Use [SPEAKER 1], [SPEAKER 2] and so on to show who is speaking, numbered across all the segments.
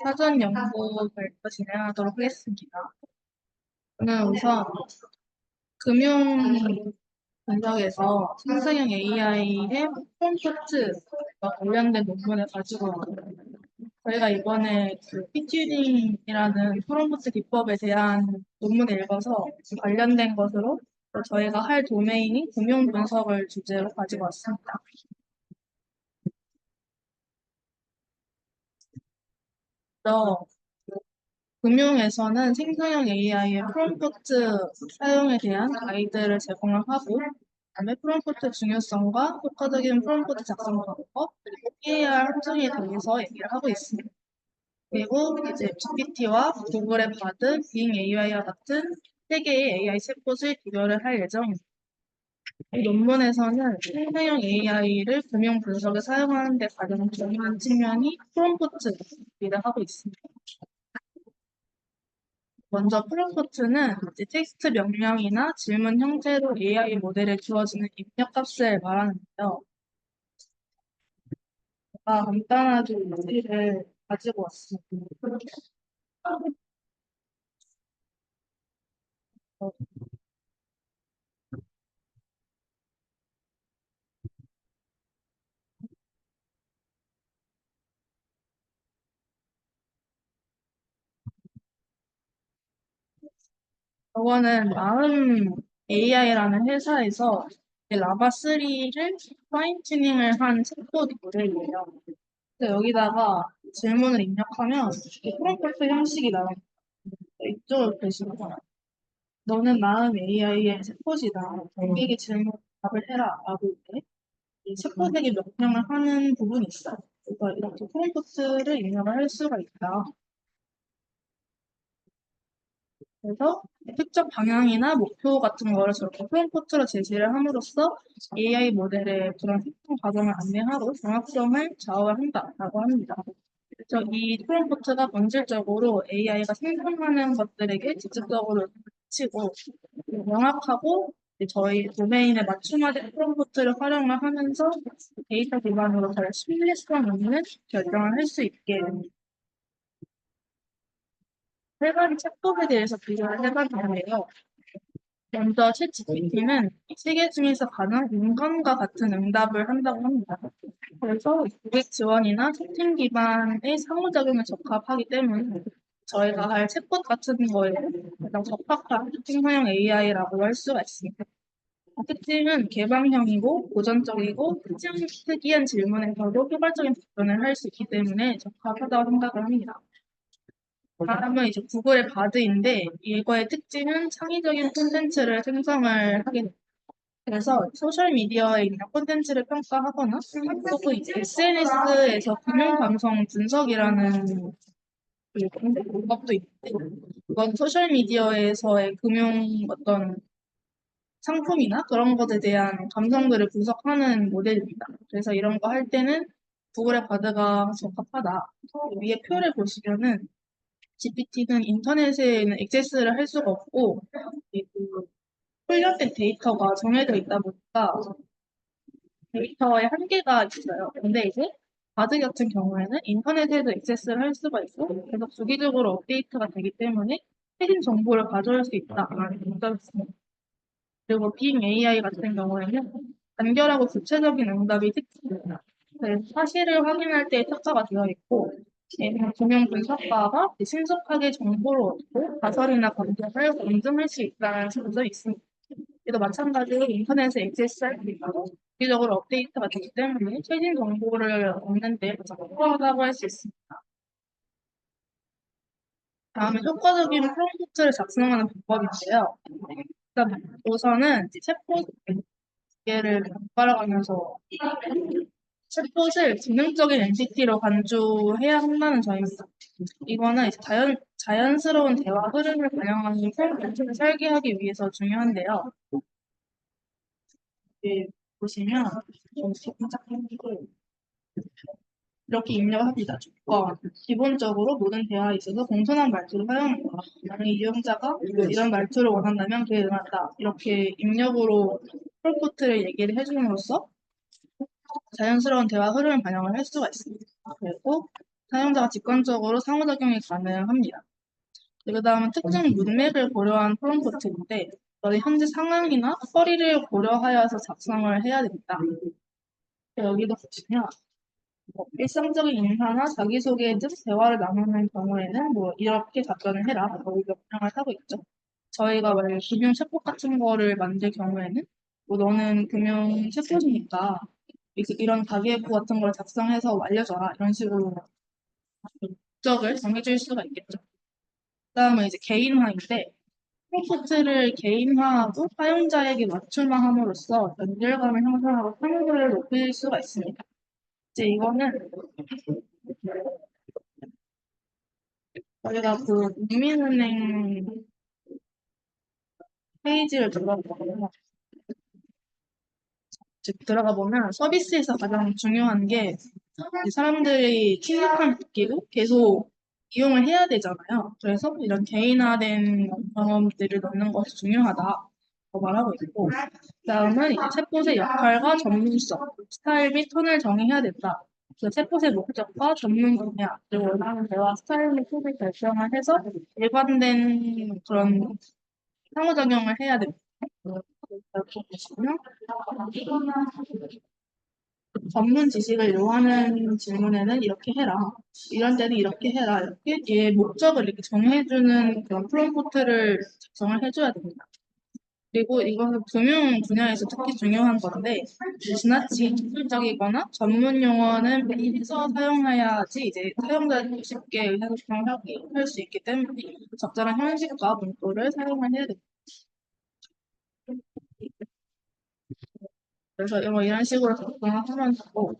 [SPEAKER 1] 사전 연구를 진행하도록 하겠습니다. 저는 우선 금융 분석에서 생성형 AI의 프롬프트와 관련된 논문을 가지고 왔거든요. 저희가 이번에 그 피튜닝이라는 프롬프트 기법에 대한 논문을 읽어서 그 관련된 것으로 저희가 할 도메인이 금융 분석을 주제로 가지고 왔습니다. 그래서 금융에서는 생성형 AI의 프롬프트 사용에 대한 가이드를 제공을 하고, 그다음에 프롬프트 중요성과 효과적인 프롬프트 작성 방법, 그리고 PAR 함정에 대해서 얘기를 하고 있습니다. 그리고 이제 GPT와 구글의 바드, 빙 AI와 같은 세 개의 AI 챗봇을 비교를 할 예정입니다. 이 논문에서는 생성형 AI를 금융 분석에 사용하는 데 가장 중요한 측면이 프롬프트를 하고 있습니다. 먼저 프롬프트는 이제 텍스트 명령이나 질문 형태로 AI 모델에 주어지는 입력값을 말하는데요. 제가 간단하게 예시를 가지고 왔습니다. 어, 저거는 마음 AI라는 회사에서 라바3를 파인 튜닝을 한 챗봇 모델이에요. 그래서 여기다가 질문을 입력하면 이 프롬프트 형식이 나옵니다. 이쪽을 보시면 너는 마음 AI의 챗봇이다. 고객의 질문 답을 해라. 라고 이 챗봇에게 명령을 하는 부분이 있어요. 그래서 이렇게 프롬프트를 입력을 할 수가 있다. 그래서 특정 방향이나 목표 같은 거를 저렇게 프롬프트로 제시를 함으로써 AI 모델의 그런 생성 과정을 안내하고 정확성을 좌우한다라고 합니다. 그래서 이 프롬프트가 본질적으로 AI가 생성하는 것들에게 직접적으로 치고 명확하고 저희 도메인에 맞춤화된 프롬프트를 활용을 하면서 데이터 기반으로 잘 신뢰성 있는 결정을 할 수 있게 세 가지 챗봇에 대해서 비교를 해봤는데요. 먼저 챗GPT는 세계 중에서 가장 인간과 같은 응답을 한다고 합니다. 그래서 고객 지원이나 채팅 기반의 상호작용에 적합하기 때문에 저희가 할 챗봇 같은 거에 가장 적합한 생성형 AI라고 할 수가 있습니다. 특징은 개방형이고 고전적이고 특이한 질문에서도 효과적인 답변을 할 수 있기 때문에 적합하다고 생각을 합니다. 다음은 이제 구글의 바드인데 이거의 특징은 창의적인 콘텐츠를 생성을 하게 됩니다. 그래서 소셜미디어에 있는 콘텐츠를 평가하거나 또그 SNS에서 금융 감성 분석이라는 그 방법도 있는데 그건 소셜미디어에서의 금융 어떤 상품이나 그런 것에 대한 감성들을 분석하는 모델입니다. 그래서 이런 거 할 때는 구글의 바드가 적합하다. 위에 표를 보시면은 GPT는 인터넷에는 액세스를 할 수가 없고 그 훈련된 데이터가 정해져 있다 보니까 데이터의 한계가 있어요. 근데 이제 바드 같은 경우에는 인터넷에도 액세스를 할 수가 있고 계속 주기적으로 업데이트가 되기 때문에 최신 정보를 가져올 수 있다라는 장점이 있습니다. 그리고 빙 AI 같은 경우에는 간결하고 구체적인 응답이 특징입니다. 그래서 사실을 확인할 때 특화가 되어 있고 금융 분석가가 신속하게 정보를 얻고 가설이나 관점을 검증할 수 있다는 장점이 있습니다. 이도 마찬가지로 인터넷에 액세스할 수 있고 주기적으로 업데이트가 되기 때문에 최신 정보를 얻는 데 가장 필요하다고 할 수 있습니다. 다음에 효과적인 프롬프트를 작성하는 방법인데요. 일단 우선은 이제 챗봇 개를 번갈아가면서 챗봇을 지능적인 엔티티로 간주해야 한다는 점입니다. 이거는 이제 자연스러운 대화 흐름을 반영하는 프롬프트를 설계하기 위해서 중요한데요. 여기 보시면 이렇게 입력을 합니다. 기본적으로 모든 대화에 있어서 공손한 말투를 사용한다. 만약 이용자가 이런 말투를 원한다면 그에 응한다. 이렇게 입력으로 프롬프트를 얘기를 해줌으로써 자연스러운 대화 흐름을 반영을 할 수가 있습니다. 그리고 사용자가 직관적으로 상호작용이 가능합니다. 그 다음은 특정 문맥을 고려한 프롬프트인데 너의 현재 상황이나 허리를 고려하여서 작성을 해야 됩니다. 여기도 보시면 일상적인 인사나 자기소개 등 대화를 나누는 경우에는 뭐 이렇게 답변을 해라 라고 명령을 하고 있죠. 저희가 만약에 금융 챗봇 같은 거를 만들 경우에는 뭐 너는 금융 챗봇이니까 이런 가계부 같은 걸 작성해서 알려줘라 이런 식으로 목적을 정해줄 수가 있겠죠. 그다음에 이제 개인화인데 프롬프트를 개인화하고 사용자에게 맞춤화함으로써 연결감을 형성하고 참여도를 높일 수가 있습니다. 이제 이거는 저희가 그 국민은행 페이지를 들어가보면 즉 들어가 보면 서비스에서 가장 중요한 게 사람들이 친밀감 느끼고 계속 이용을 해야 되잖아요. 그래서 이런 개인화된 경험들을 넣는 것이 중요하다고 말하고 있고, 그다음은 이제 챗봇의 역할과 전문성, 스타일 및 톤을 정의해야 된다. 그 챗봇의 목적과 전문 분야, 그리고 원하는 대화 스타일 및 톤을 결정을 해서 일관된 그런 상호작용을 해야 됩니다. 이렇게 보시면 전문 지식을 요하는 질문에는 이렇게 해라. 이런 때는 이렇게 해라. 이렇게 얘 목적을 이렇게 정해주는 그런 프롬프트를 작성을 해줘야 됩니다. 그리고 이거는 금융 분야에서 특히 중요한 건데 지나치게 기술적이거나 전문 용어는 피해서 사용해야지 이제 사용자들이 쉽게 의사소통을 할 수 있기 때문에 적절한 형식과 문구를 사용을 해야 됩니다. 그래서 이런 식으로 작성을 하면 되고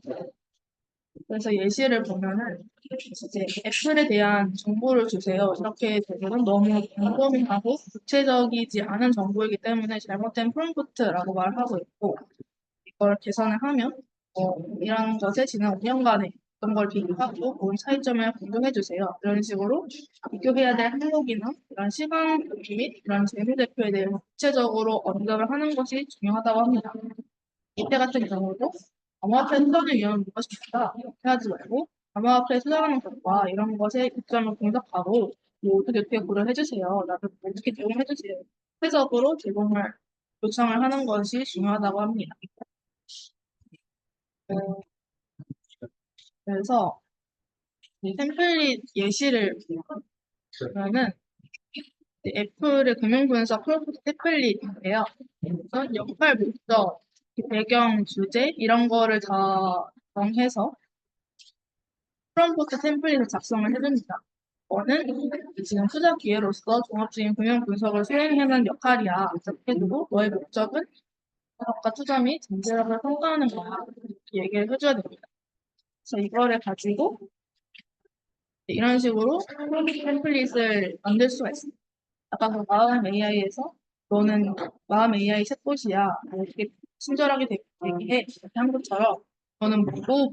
[SPEAKER 1] 그래서 예시를 보면은 이제 애플에 대한 정보를 주세요. 이렇게 되면 너무 광범위하고 구체적이지 않은 정보이기 때문에 잘못된 프롬프트라고 말하고 있고 이걸 개선을 하면 이런 것에 지난 5년간의 어떤 걸 비교하고 본 차이점을 공유해 주세요. 이런 식으로 비교해야 될 항목이나 이런 시간 및 이런 재무제표에 대해서 구체적으로 언급을 하는 것이 중요하다고 합니다. 이때 같은 경우도 암호화폐 투자를 위한 것이 좋다 이렇게 하지 말고 암호화폐 투자하는 것과 이런 것에 입점을 분석하고 뭐 어떻게 고려해 주세요. 나도 어떻게 제공해 주세요. 구체적으로 제공을 요청을 하는 것이 중요하다고 합니다. 어, 그래서 이 템플릿 예시를 보면은 애플의 금융분석 프로젝트 템플릿인데요. 그래서 역할 목적, 배경, 주제 이런 거를 다 정해서 프롬프트 템플릿을 작성을 해줍니다. 너는 지금 투자 기회로서 종합적인 금융 분석을 수행하는 역할이야. 이렇게 해두고 너의 목적은 분석과 투자 및 잠재력을 평가하는 거야. 이렇게 얘기를 해줘야 됩니다. 그래서 이거를 가지고 이런 식으로 프롬프트 템플릿을 만들 수가 있습니다. 아까 그 마음 AI에서 너는 마음 AI 챗봇이야. 이렇게 친절하게 얘기해. 이렇게 한 것처럼 너는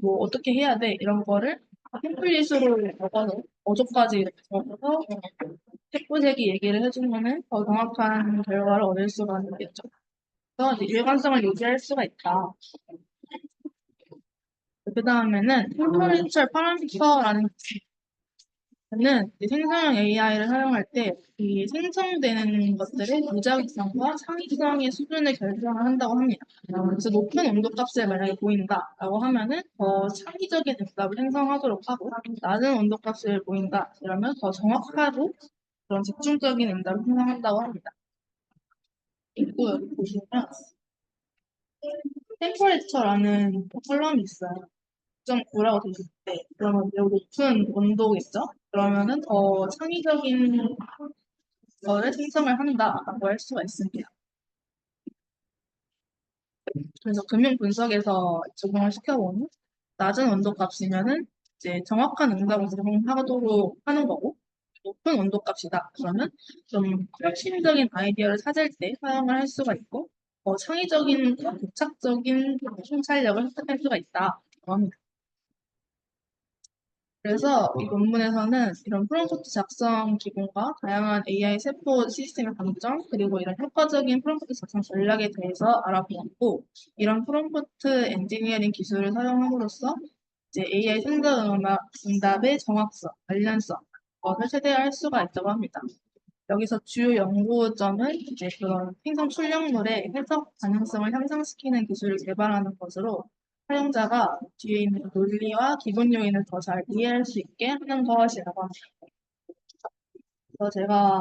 [SPEAKER 1] 뭐 어떻게 해야 돼. 이런 거를 템플릿으로 적어서 어조까지 이렇게 적어서 챗봇에게 얘기를 해주면은 더 정확한 결과를 얻을 수가 있겠죠. 그래서 이제 일관성을 유지할 수가 있다. 그 다음에는 템퍼레이처 파라미터라는 는 생성형 AI를 사용할 때 이 생성되는 것들의 무작위성과 창의성의 수준을 결정을 한다고 합니다. 그래서 높은 온도값을 만약에 보인다라고 하면은 더 창의적인 응답을 생성하도록 하고 낮은 온도값을 보인다 이러면 더 정확하고 그런 집중적인 응답을 생성한다고 합니다. 그리고 여기 보시면 템퍼레처라는 컬럼이 있어요. 9.9라고 되어 있을 때 그러면 매우 높은 온도겠죠? 그러면은 더 창의적인 거를 생성을 한다라고 할 수가 있습니다. 그래서 금융 분석에서 적용을 시켜보면 낮은 온도값이면은 이제 정확한 응답을 제공하도록 하는 거고 높은 온도값이다. 그러면 좀 혁신적인 아이디어를 찾을 때 사용을 할 수가 있고 창의적인 고착적인 통찰력을 획득할 수가 있다. 그래서 이 논문에서는 이런 프롬프트 작성 기본과 다양한 AI 세포 시스템의 강점, 그리고 이런 효과적인 프롬프트 작성 전략에 대해서 알아보았고, 이런 프롬프트 엔지니어링 기술을 사용함으로써 이제 AI 응답의 정확성, 관련성, 것을 최대화할 수가 있다고 합니다. 여기서 주요 연구점은 이제 그런 행성 출력물의 해석 가능성을 향상시키는 기술을 개발하는 것으로 사용자가 뒤에 있는 논리와 기본 요인을 더 잘 이해할 수 있게 하는 것이라고 합니다. 그래서 제가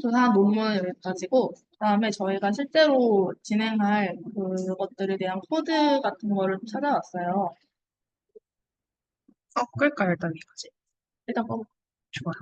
[SPEAKER 1] 조사한 논문은 여기까지고, 그다음에 저희가 실제로 진행할 그것들에 대한 코드 같은 거를 좀 찾아왔어요.
[SPEAKER 2] 끌까요, 일단 이거지?
[SPEAKER 1] 일단 뭐
[SPEAKER 2] 좋아요.